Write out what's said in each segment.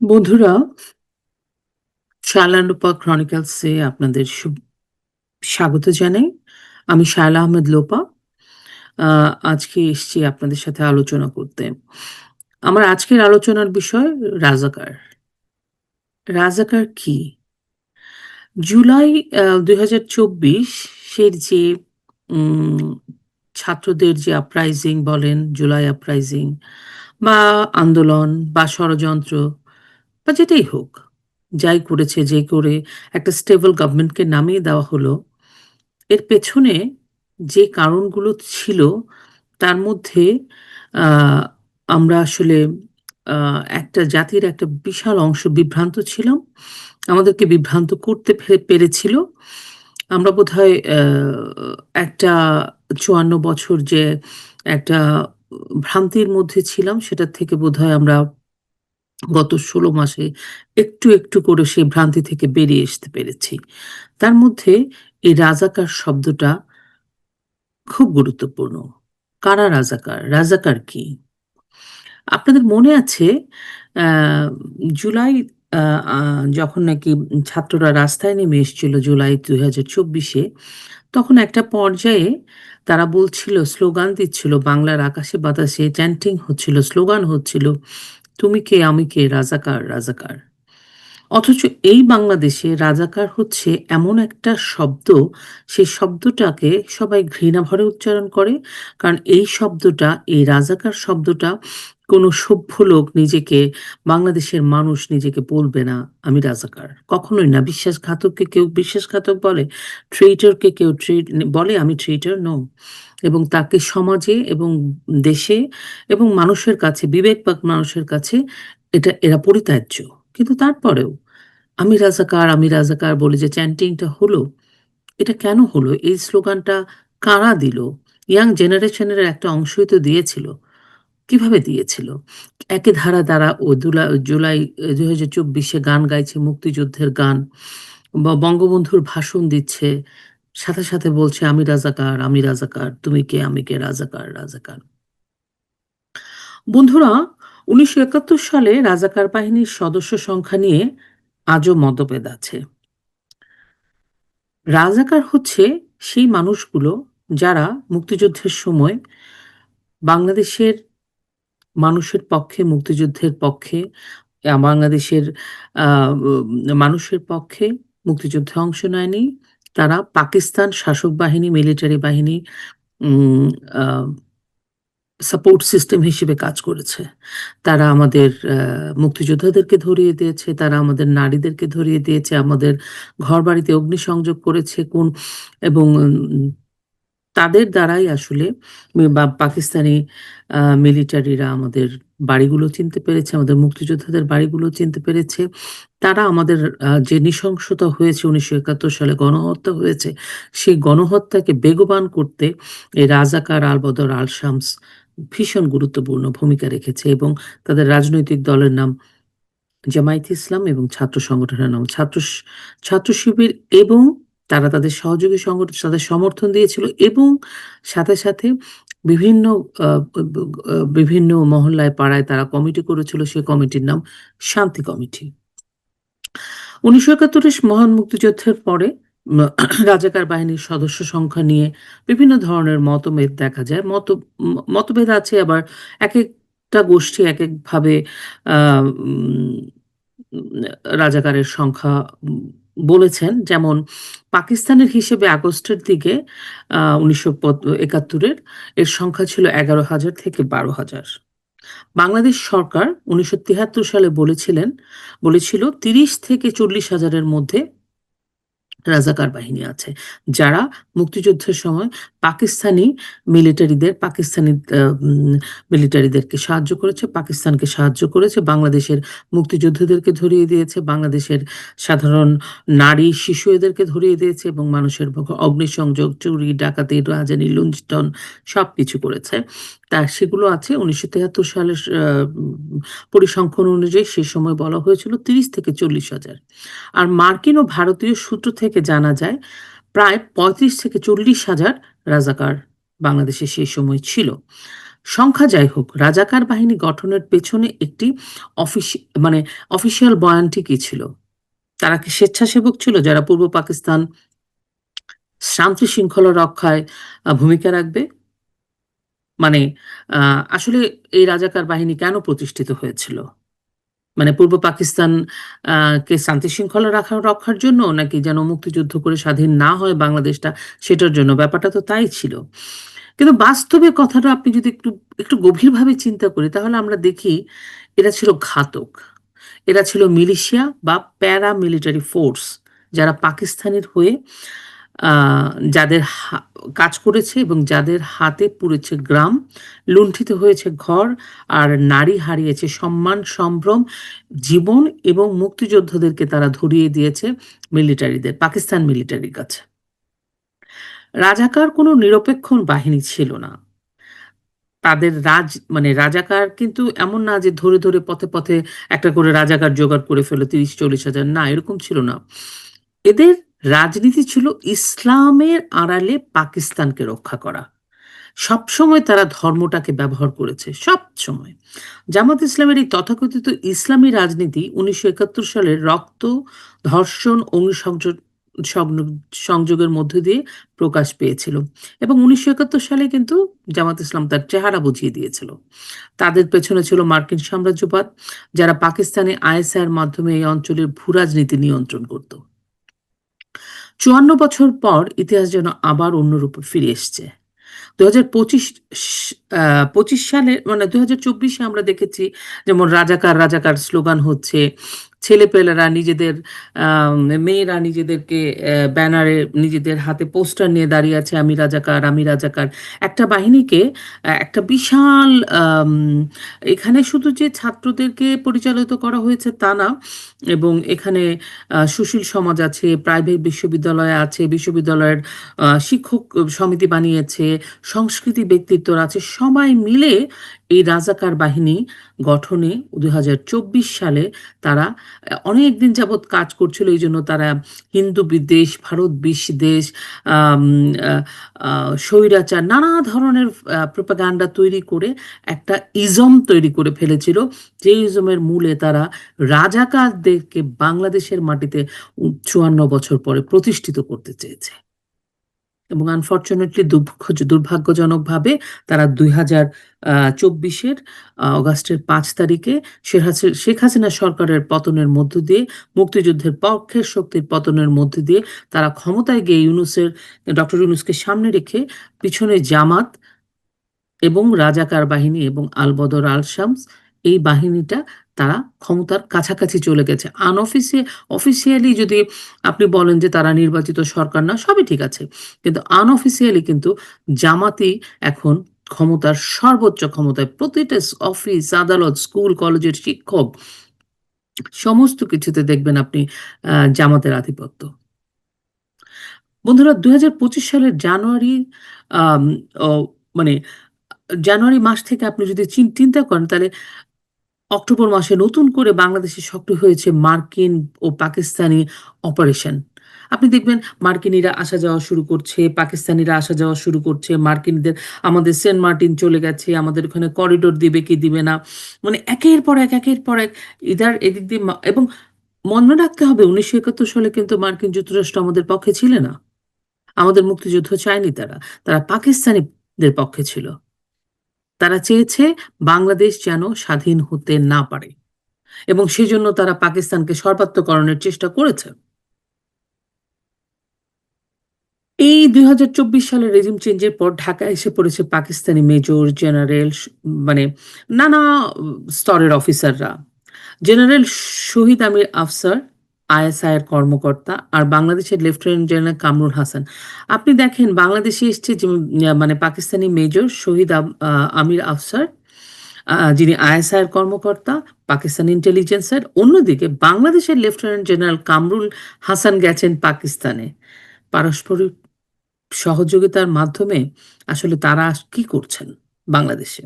বন্ধুরা, শায়লা লোপা ক্রনিকলসে আপনাদের স্বাগত জানাই। আমি শায়লা আহমেদ লোপা। আ আজকে এসছি আপনাদের সাথে আলোচনা করতে। আমার আজকের আলোচনার বিষয় রাজাকার। রাজাকার কি? জুলাই ২০২৪ সের যে উম ছাত্রদের যে আপরাইজিং বলেন, জুলাই আপরাইজিং বা আন্দোলন বা ষড়যন্ত্র বা যেটাই হোক, যাই করেছে, যে করে একটা স্টেবল গভর্নমেন্টকে নামিয়ে দেওয়া হলো, এর পেছনে যে কারণগুলো ছিল তার মধ্যে আ আমরা আসলে আ একটা জাতির একটা বিশাল অংশ বিভ্রান্ত ছিলাম। আমাদেরকে বিভ্রান্ত করতে পেরেছিল। আমরা বোধহয় একটা ৫৪ বছর যে একটা ভ্রান্তির মধ্যে ছিলাম, সেটার থেকে বোধহয় আমরা গত ১৬ মাসে একটু, একটু করে সেই ভ্রান্তি থেকে বেরিয়ে আসতে পেরেছি। তার মধ্যে এই রাজাকার শব্দটা খুব গুরুত্বপূর্ণ। কারা রাজাকার? রাজাকার কি? আপনাদের মনে আছে আ জুলাই আ আ যখন নাকি ছাত্ররা রাস্তায় নেমে এসেছিল জুলাই ২০২৪ এ, তখন একটা পর্যায়ে তারা বলছিল, স্লোগান দিচ্ছিল, বাংলার আকাশে বাতাসে চ্যান্টিং হচ্ছিল, স্লোগান হচ্ছিল, "তুমি কে? আমি কে? রাজাকার, রাজাকার।" অথচ এই বাংলাদেশে রাজাকার হচ্ছে এমন একটা শব্দ, সেই শব্দটাকে সবাই ঘৃণা ভরে উচ্চারণ করে। কারণ এই শব্দটা, এই রাজাকার শব্দটা কোনো সভ্য লোক নিজেকে, বাংলাদেশের মানুষ নিজেকে বলবে না, "আমি রাজাকার।" কখনোই না। বিশ্বাসঘাতককে কেউ বিশ্বাসঘাতক বলে, ট্রেইটরকে কেউ বলে, "আমি ট্রেইটর?" নো। এবং তাকে সমাজে এবং দেশে এবং মানুষের কাছে, বিবেকবান মানুষের কাছে এরা পরিত্যাজ্য। কিন্তু তারপরেও আমি রাজাকার, আমি রাজাকার বলে যে চ্যান্টিংটা হলো, এটা কেন হলো? এই স্লোগানটা কারা দিল? ইয়াং জেনারেশনের একটা অংশই তো দিয়েছিল। কিভাবে দিয়েছিল? একে ধারা দ্বারা ও জুলাই ২০২৪ এ গান গাইছে, মুক্তিযুদ্ধের গান বা বঙ্গবন্ধুর ভাষণ দিচ্ছে। সাথে, সাথে বলছে, "আমি রাজাকার, আমি রাজাকার। তুমি কে? আমি কে? রাজাকার, রাজাকার।" বন্ধুরা, ১৯৭১ সালে রাজাকার বাহিনীর সদস্য সংখ্যা নিয়ে আজও মতভেদ আছে। রাজাকার হচ্ছে সেই মানুষগুলো যারা মুক্তিযুদ্ধের সময় বাংলাদেশের মানুষের পক্ষে, মুক্তিযুদ্ধের পক্ষে, বাংলাদেশের আ উম মানুষের পক্ষে মুক্তিযুদ্ধে অংশ নেয়নি। তারা পাকিস্তান শাসক বাহিনী, মিলিটারি বাহিনী উম আ সাপোর্ট সিস্টেম হিসেবে কাজ করেছে। তারা আমাদের মুক্তিযোদ্ধাদেরকে ধরিয়ে দিয়েছে, তারা আমাদের নারীদেরকে ধরিয়ে দিয়েছে, আমাদের ঘরবাড়িতে অগ্নিসংযোগ করেছে এবং তাদের দ্বারাই আসলে বা পাকিস্তানি মিলিটারিরা আমাদের বাড়িগুলো চিনতে পেরেছে, আমাদের মুক্তিযোদ্ধাদের বাড়িগুলো চিনতে পেরেছে। তারা আমাদের যে নৃশংসতা হয়েছে ১৯৭১ সালে গণহত্যা হয়েছে, সেই গণহত্যাকে বেগবান করতে এই রাজাকার, আলবদর, আল-শামস ভীষণ গুরুত্বপূর্ণ ভূমিকা রেখেছে এবং তাদের রাজনৈতিক দলের নাম জামায়াতে ইসলাম এবং ছাত্র সংগঠনের নাম ছাত্র শিবির এবং তারা তাদের সহযোগী সংগঠন তাদের সমর্থন দিয়েছিল এবং সাথে, সাথে বিভিন্ন আ ব ব বিভিন্ন মহল্লায়, পাড়ায় তারা কমিটি করেছিল। সে কমিটির নাম শান্তি কমিটি। ১৯৭১ এর মহান মুক্তিযুদ্ধের পরে ম রাজাকার বাহিনীর সদস্য সংখ্যা নিয়ে বিভিন্ন ধরনের মতভেদ দেখা যায়। মতভেদ আছে, আবার একেকটা গোষ্ঠী একেকভাবে আ উম রাজাকারের সংখ্যা বলেছেন। যেমন পাকিস্তানের হিসেবে আগস্টের দিকে ১৯৭১ এর সংখ্যা ছিল ১১,০০০ থেকে ১২,০০০। বাংলাদেশ সরকার ১৯৭৩ সালে বলেছিল ৩০ থেকে ৪০,০০০ এর মধ্যে রাজাকার বাহিনী আছে। যারা মুক্তিযুদ্ধের সময় পাকিস্তানি পাকিস্তানি মিলিটারিদেরকে সাহায্য করেছে, পাকিস্তানকে সাহায্য করেছে, বাংলাদেশের মুক্তিযোদ্ধাদেরকে ধরিয়ে দিয়েছে, বাংলাদেশের সাধারণ নারী, শিশু এদেরকে ধরিয়ে দিয়েছে এবং মানুষের অগ্নিসংযোগ, চুরি, ডাকাতি, রাহাজানি, লুণ্ঠন সবকিছু করেছে। সেগুলো আছে ১৯৭৩ সালের পরিসংখ্যান অনুযায়ী সে সময় বলা হয়েছিল ৩০ থেকে ৪০,০০০। আর মার্কিন ও ভারতীয় সূত্র থেকে জানা যায় প্রায় ৩৫ থেকে ৪০,০০০ রাজাকার বাংলাদেশে সেই সময় ছিল। সংখ্যা যাই হোক, রাজাকার বাহিনী গঠনের পেছনে একটি মানে অফিসিয়াল বয়ানটি কি ছিল? তারা কি স্বেচ্ছাসেবক ছিল যারা পূর্ব পাকিস্তান শান্তি শৃঙ্খলা রক্ষায় ভূমিকা রাখবে? মানে আসলে এই রাজাকার বাহিনী কেন প্রতিষ্ঠিত হয়েছিল? মানে পূর্ব পাকিস্তান কে শান্তি শৃঙ্খলা রক্ষার জন্য, নাকি যেন মুক্তিযুদ্ধ করে স্বাধীন না হয় বাংলাদেশটা সেটার জন্য? ব্যাপারটা তো তাই ছিল। কিন্তু বাস্তবে কথাটা আপনি যদি একটু একটু গভীরভাবে চিন্তা করি তাহলে আমরা দেখি এরা ছিল ঘাতক। এরা ছিল মিলিশিয়া বা প্যারা মিলিটারি ফোর্স, যারা পাকিস্তানের হয়ে আ যাদের কাজ করেছে এবং যাদের হাতে পুড়েছে গ্রাম, লুণ্ঠিত হয়েছে ঘর, আর নারী হারিয়েছে সম্মান, সম্ভ্রম, জীবন, এবং মুক্তিযোদ্ধাদেরকে তারা ধরিয়ে দিয়েছে মিলিটারিদের, পাকিস্তান মিলিটারির কাছে। রাজাকার কোনো নিরপেক্ষ বাহিনী ছিল না। তাদের মানে রাজাকার কিন্তু এমন না যে ধরে, ধরে পথে, পথে একটা করে রাজাকার জোগাড় করে ফেলল ৩০-৪০ হাজার। না, এরকম ছিল না। এদের রাজনীতি ছিল ইসলামের আড়ালে পাকিস্তানকে রক্ষা করা। সবসময় তারা ধর্মটাকে ব্যবহার করেছে, সবসময়। জামাত ইসলামের এই তথাকথিত ইসলামী রাজনীতি ১৯৭১ সালের রক্ত, ধর্ষণ, অগ্নিসংযোগ সংযোগের মধ্য দিয়ে প্রকাশ পেয়েছিল, এবং ১৯৭১ সালে কিন্তু জামাত ইসলাম তার চেহারা বুঝিয়ে দিয়েছিল। তাদের পেছনে ছিল মার্কিন সাম্রাজ্যবাদ, যারা পাকিস্তানে আইএসআইয়ের মাধ্যমে এই অঞ্চলের ভূ রাজনীতি নিয়ন্ত্রণ করত। ৫৪ বছর পর ইতিহাস যেন আবার অন্য রূপে ফিরে এসছে। ২০২৫ সালে, মানে ২০২৪-এ আমরা দেখেছি যেমন রাজাকার, রাজাকার স্লোগান হচ্ছে। ছেলেপেলেরা নিজেদের আ মেয়েরা নিজেদেরকে ব্যানারে নিজেদের হাতে পোস্টার নিয়ে দাঁড়িয়ে আছে, "আমি রাজাকার, আমি রাজাকার।" একটা বাহিনীকে একটা বিশাল আম এখানে শুধু যে ছাত্রদেরকে পরিচালিত করা হয়েছে তা না, এবং এখানে সুশীল সমাজ আছে, প্রাইভেট বিশ্ববিদ্যালয় আছে, বিশ্ববিদ্যালয়ের শিক্ষক সমিতি বানিয়েছে, সংস্কৃতি ব্যক্তিত্বরা আছে, সবাই মিলে এই রাজাকার বাহিনী গঠনে ২০২৪ সালে তারা অনেকদিন যাবৎ কাজ করছিল। এইজন্য তারা হিন্দু বিদ্বেষ, ভারত বিদ্বেষ, আম আ আ স্বৈরাচার, নানা ধরনের প্রোপাগান্ডা তৈরি করে একটা ইজম তৈরি করে ফেলেছিল। যে ইজমের মূলে তারা রাজাকারদেরকে বাংলাদেশের মাটিতে ৫৪ বছর পরে প্রতিষ্ঠিত করতে চেয়েছে। এবং আনফরচুনেটলি দুর্ভাগ্যজনকভাবে তারা ২০২৪ এর অগাস্টের ৫ তারিখে শেখ হাসিনা সরকারের পতনের মধ্য দিয়ে, মুক্তিযুদ্ধের পক্ষের শক্তির পতনের মধ্য দিয়ে তারা ক্ষমতায় গিয়ে ডক্টর ইউনূসকে সামনে রেখে পিছনে জামাত এবং রাজাকার বাহিনী এবং আল-বদর, আল-শামস, এই বাহিনীটা তারা ক্ষমতার কাছাকাছি চলে গেছে। অফিসিয়ালি যদি আপনি বলেন যে তারা নির্বাচিত সরকার না, সবই ঠিক আছে। কিন্তু আনঅফিসিয়ালি কিন্তু জামাতই এখন ক্ষমতার সর্বোচ্চ ক্ষমতায়। প্রতিটা অফিস, আদালত, স্কুল, কলেজের শিক্ষক, সমস্ত কিছুতে দেখবেন আপনি জামাতের আধিপত্য। বন্ধুরা, ২০২৫ সালের জানুয়ারি, আম ও মানে জানুয়ারি মাস থেকে আপনি যদি চিন্তা করেন তাহলে অক্টোবর মাসে নতুন করে বাংলাদেশে সক্রিয় হয়েছে মার্কিন ও পাকিস্তানি অপারেশন। আপনি দেখবেন মার্কিনিরা আসা যাওয়া শুরু করছে, পাকিস্তানিরা আসা যাওয়া শুরু করছে। মার্কিনদের আমাদের সেন্ট মার্টিন চলে গেছে, আমাদের ওখানে করিডোর দিবে কি দিবে না। মানে একের পর এক, একের পর এক এদিক দিয়ে এবং মনে রাখতে হবে ১৯৭১ সালে কিন্তু মার্কিন যুক্তরাষ্ট্র আমাদের পক্ষে ছিল না। আমাদের মুক্তিযুদ্ধ চায়নি তারা। তারা পাকিস্তানিদের পক্ষে ছিল। তারা চেয়েছে বাংলাদেশ যেন স্বাধীন হতে না পারে, এবং সেজন্য তারা পাকিস্তানকে সর্বাত্মকরণের চেষ্টা করেছে। এই ২০২৪ সালের রেজিম চেঞ্জের পর ঢাকায় এসে পড়েছে পাকিস্তানি মেজর, জেনারেল, মানে নানা স্তরের অফিসাররা। জেনারেল শহীদ আমির আফসার আইএসআই এর কর্মকর্তা, আর বাংলাদেশের লেফটেন্যান্ট জেনারেল কামরুল হাসান। আপনি দেখেন বাংলাদেশে এসছে যে মানে পাকিস্তানি মেজর শহীদ আমির আফসার, যিনি আইএসআই এর কর্মকর্তা, পাকিস্তান ইন্টেলিজেন্সের। অন্যদিকে বাংলাদেশের লেফটেন্যান্ট জেনারেল কামরুল হাসান গেছেন পাকিস্তানে। পারস্পরিক সহযোগিতার মাধ্যমে আসলে তারা কি করছেন বাংলাদেশে?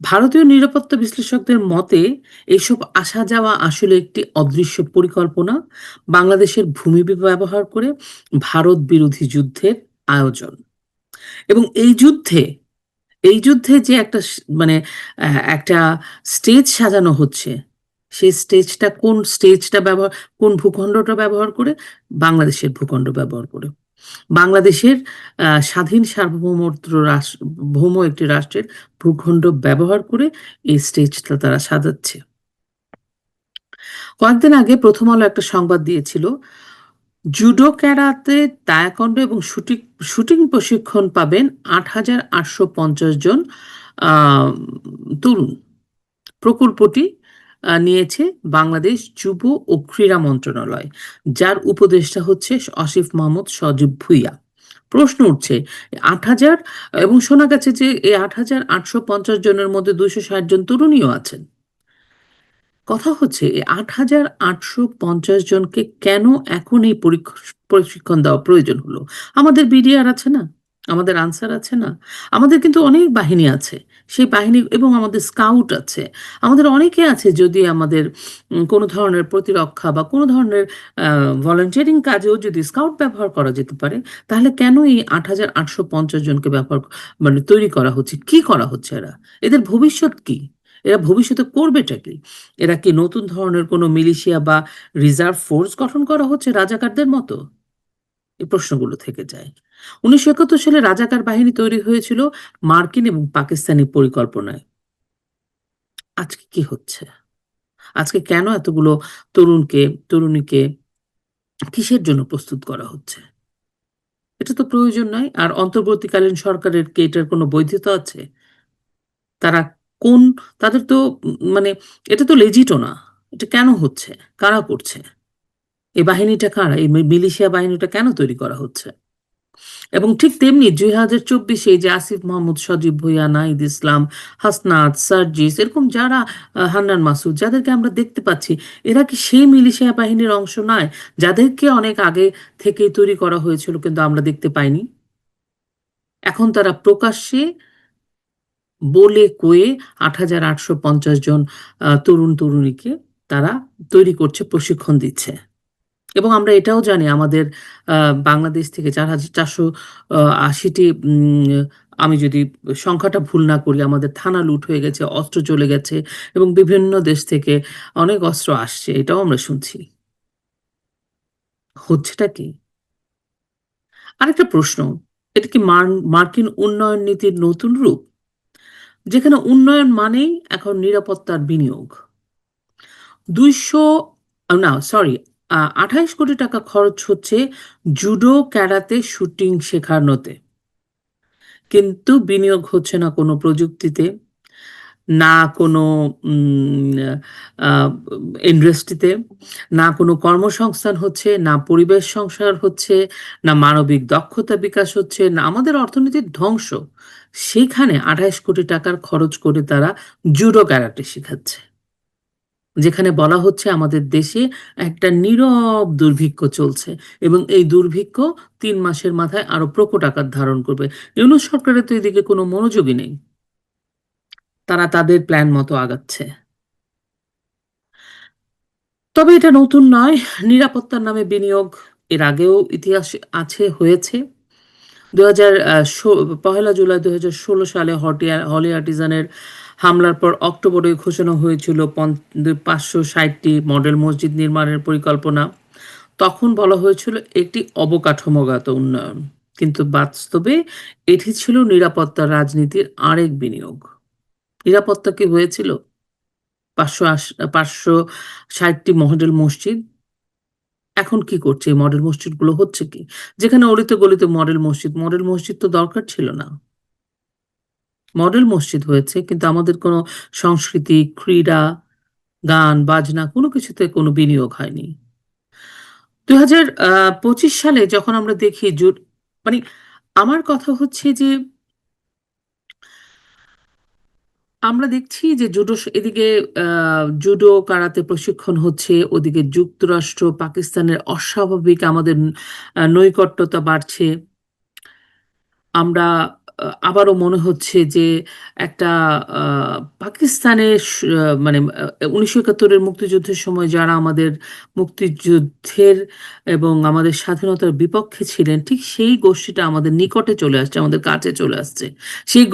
ভারতীয় নিরাপত্তা বিশ্লেষকদের মতে এইসব আসা যাওয়া আসলে একটি অদৃশ্য পরিকল্পনা, বাংলাদেশের ভূমি ব্যবহার করে ভারত বিরোধী যুদ্ধের আয়োজন। এবং এই যুদ্ধে এই যুদ্ধে যে একটা মানে একটা স্টেজ সাজানো হচ্ছে, সেই স্টেজটা কোন ভূখণ্ডটা ব্যবহার করে? বাংলাদেশের ভূখণ্ড ব্যবহার করে। বাংলাদেশের স্বাধীন ভৌম একটি রাষ্ট্রের ভূখণ্ড ব্যবহার করে এই স্টেজটা তারা সাজাচ্ছে। কয়েকদিন আগে প্রথম আলো একটা সংবাদ দিয়েছিল, জুডো, ক্যারাতে, তায়কোন্ডো এবং শুটিং প্রশিক্ষণ পাবেন ৮,৮৫০ জন আহ, তরুণ। প্রকল্পটি নিয়েছে বাংলাদেশ যুব ও ক্রীড়া মন্ত্রণালয়, যার উপদেষ্টা হচ্ছে আসিফ মাহমুদ সজীব ভুঁইয়া। প্রশ্ন উঠছে, ৮,০০০, এবং শোনা গেছে যে এই ৮,৮৫০ জনের মধ্যে ২৬০ জন তরুণীও আছেন। কথা হচ্ছে এই ৮,৮৫০ জনকে কেন এখন এই প্রশিক্ষণ দেওয়া প্রয়োজন হলো? আমাদের বিডিআর আছে না? আমাদের আনসার আছে না? আমাদের কিন্তু অনেক বাহিনী আছে। সেই বাহিনী এবং আমাদের স্কাউট আছে। আমাদের অনেকে আছে, যদি আমাদের কোনো ধরনের প্রতিরক্ষা বা কোনো ধরনের ভলান্টিয়ারিং কাজেও যদি স্কাউট ব্যবহার করা যেতে পারে, তাহলে কেন এই ৮,৮৫০ জনকে মানে তৈরি করা হচ্ছে? কি করা হচ্ছে এরা? এদের ভবিষ্যৎ কি? এরা ভবিষ্যতে করবেটা কি? এরা কি নতুন ধরনের কোনো মিলিশিয়া বা রিজার্ভ ফোর্স গঠন করা হচ্ছে রাজাকারদের মতো? এই প্রশ্নগুলো থেকে যায়। ১৯৭১ সালে রাজাকার বাহিনী তৈরি হয়েছিল মার্কিন এবং পাকিস্তানি পরিকল্পনায়। আজকে কি হচ্ছে? আজকে কেন এতগুলো তরুণীকে কিসের জন্য প্রস্তুত করা হচ্ছে? এটা তো প্রয়োজন নয়। আর অন্তর্বর্তীকালীন সরকারের কি এটার কোনো বৈধতা আছে? তারা কোন তাদের তো মানে এটা তো লেজিটও না। এটা কেন হচ্ছে? কারা করছে? এই বাহিনীটা কারা? এই মিলিশিয়া বাহিনীটা কেন তৈরি করা হচ্ছে? এবং ঠিক তেমনি ২০২৪ যে আসিফ মাহমুদ, সজীব ভুঁইয়া, নাহিদ ইসলাম, হাসনাত, সার্জিস, এরকম যারা হান্নান মাসুদ, যাদেরকে আমরা দেখতে পাচ্ছি, এরা কি সেই মিলিশিয়া বাহিনীর অংশ নয়, যাদেরকে অনেক আগে থেকেই তৈরি করা হয়েছিল কিন্তু আমরা দেখতে পাইনি? এখন তারা প্রকাশ্যে বলে কয়ে ৮,৮৫০ জন তরুণীকে তারা তৈরি করছে, প্রশিক্ষণ দিচ্ছে। এবং আমরা এটাও জানি, আমাদের বাংলাদেশ থেকে ৪,৪৮০টি, আমি যদি সংখ্যাটা ভুল না করি, আমাদের থানা লুট হয়ে গেছে, অস্ত্র চলে গেছে এবং বিভিন্ন দেশ থেকে অনেক অস্ত্র আসছে। এটাও আমরা শুনছি। হচ্ছেটা কি? আরেকটা প্রশ্ন, এটা কি মার্কিন উন্নয়ন নীতির নতুন রূপ? যেখানে উন্নয়ন মানেই এখন নিরাপত্তার বিনিয়োগ। ২০০ না সরি ২৮ কোটি টাকা খরচ হচ্ছে জুডো, ক্যারাতে, শুটিং শেখানোতে। কিন্তু বিনিয়োগ হচ্ছে না কোনো প্রযুক্তিতে, না কোনো উম আ ইন্ডাস্ট্রিতে, না কোনো কর্মসংস্থান হচ্ছে, না পরিবেশ সংস্কার হচ্ছে, না মানবিক দক্ষতা বিকাশ হচ্ছে, না আমাদের অর্থনীতির ধ্বংস। সেখানে ২৮ কোটি টাকার খরচ করে তারা জুডো, ক্যারাটে শিখাচ্ছে। যেখানে বলা হচ্ছে আমাদের দেশে একটা নীরব দুর্ভিক্ষ চলছে এবং এই দুর্ভিক্ষ ৩ মাসের মাথায় আরো প্রকট আকার ধারণ করবে। ইউনূস সরকারের তো এদিকে কোনো মনোযোগই নেই। তারা তাদের প্ল্যান মতো আগাচ্ছে। তবে এটা নতুন নয়। নিরাপত্তার নামে বিনিয়োগ এর আগেও ইতিহাস আছে, হয়েছে। ২০০০ ১ জুলাই ২০১৬ সালে হলি আর্টিজানের হামলার পর অক্টোবরে ঘোষণা হয়েছিল ৫৬০টি মডেল মসজিদ নির্মাণের পরিকল্পনা। তখন বলা হয়েছিল একটি অবকাঠামোগত উন্নয়ন। কিন্তু বাস্তবে এটি ছিল নিরাপত্তা রাজনীতির আরেক বিনিয়োগ। নিরাপত্তা কি হয়েছিল? ৫৬০টি মডেল মসজিদ। এখন কি করছে? এই মডেল মসজিদগুলো হচ্ছে কি? যেখানে অলিতে গলিতে মডেল মসজিদ তো দরকার ছিল না। মডেল মসজিদ হয়েছে কিন্তু আমাদের কোনো সংস্কৃতি, ক্রীড়া, গান, বাজনা কোনো কিছুতে কোনো বিনিয়োগ হয়নি। ২০২৫ সালে যখন আমরা দেখি মানে আমার কথা হচ্ছে যে আমরা দেখছি যে এদিকে জুডো, কারাতে প্রশিক্ষণ হচ্ছে, ওদিকে যুক্তরাষ্ট্র, পাকিস্তানের অস্বাভাবিক আমাদের নৈকট্যতা বাড়ছে। আমরা আবারও মনে হচ্ছে যে একটা আ পাকিস্তানের মানে ১৯৭১ এর মুক্তিযুদ্ধের সময় যারা আমাদের মুক্তিযুদ্ধের এবং আমাদের স্বাধীনতার বিপক্ষে ছিলেন, ঠিক সেই গোষ্ঠীটা আমাদের নিকটে চলে আসছে, আমাদের কাছে চলে আসছে। সেই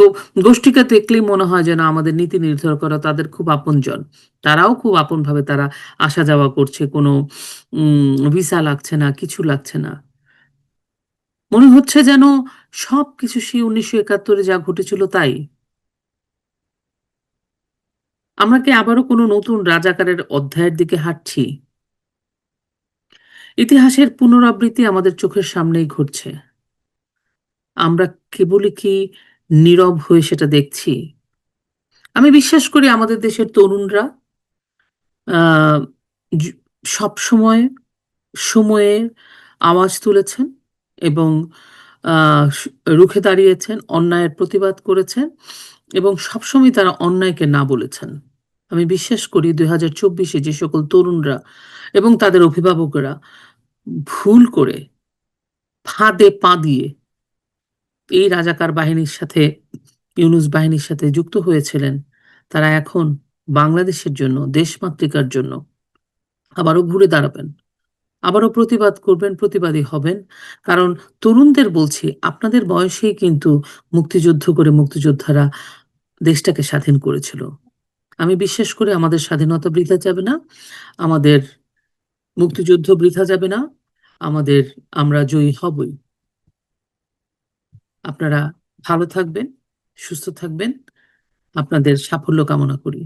গোষ্ঠীকে দেখলেই মনে হয় যেন আমাদের নীতি নির্ধারকরা তাদের খুব আপনজন। তারাও খুব আপনভাবে তারা আসা যাওয়া করছে। কোনো ভিসা লাগছে না, কিছু লাগছে না। মনে হচ্ছে যেন সবকিছু সেই ১৯৭১ এ যা ঘটেছিল তাই। আমরা কি আবারও কোনো নতুন রাজাকারের অধ্যায়ের দিকে হাঁটছি? ইতিহাসের পুনরাবৃত্তি আমাদের চোখের সামনেই ঘটছে। আমরা কেবলই কি নীরব হয়ে সেটা দেখছি? আমি বিশ্বাস করি আমাদের দেশের তরুণরা আ য সবসময় সময়ে আওয়াজ তুলেছেন এবং আ স রুখে দাঁড়িয়েছেন, অন্যায়ের প্রতিবাদ করেছেন এবং সবসময় তারা অন্যায়কে না বলেছেন। আমি বিশ্বাস করি ২০২৪ এ যে সকল তরুণরা এবং তাদের অভিভাবকরা ভুল করে ফাঁদে পা দিয়ে এই রাজাকার বাহিনীর সাথে, ইউনুস বাহিনীর সাথে যুক্ত হয়েছিলেন, তারা এখন বাংলাদেশের জন্য, দেশমাতৃকার জন্য আবারও ঘুরে দাঁড়াবেন। আবারও প্রতিবাদ করবেন, প্রতিবাদী হবেন। কারণ তরুণদের বলছি, আপনাদের বয়সেই কিন্তু মুক্তিযুদ্ধ করে মুক্তিযোদ্ধারা দেশটাকে স্বাধীন করেছিল। আমি বিশ্বাস করি আমাদের স্বাধীনতা বৃথা যাবে না। আমাদের মুক্তিযুদ্ধ বৃথা যাবে না। আমাদের আমরা জয়ী হবই। আপনারা ভালো থাকবেন, সুস্থ থাকবেন। আপনাদের সাফল্য কামনা করি।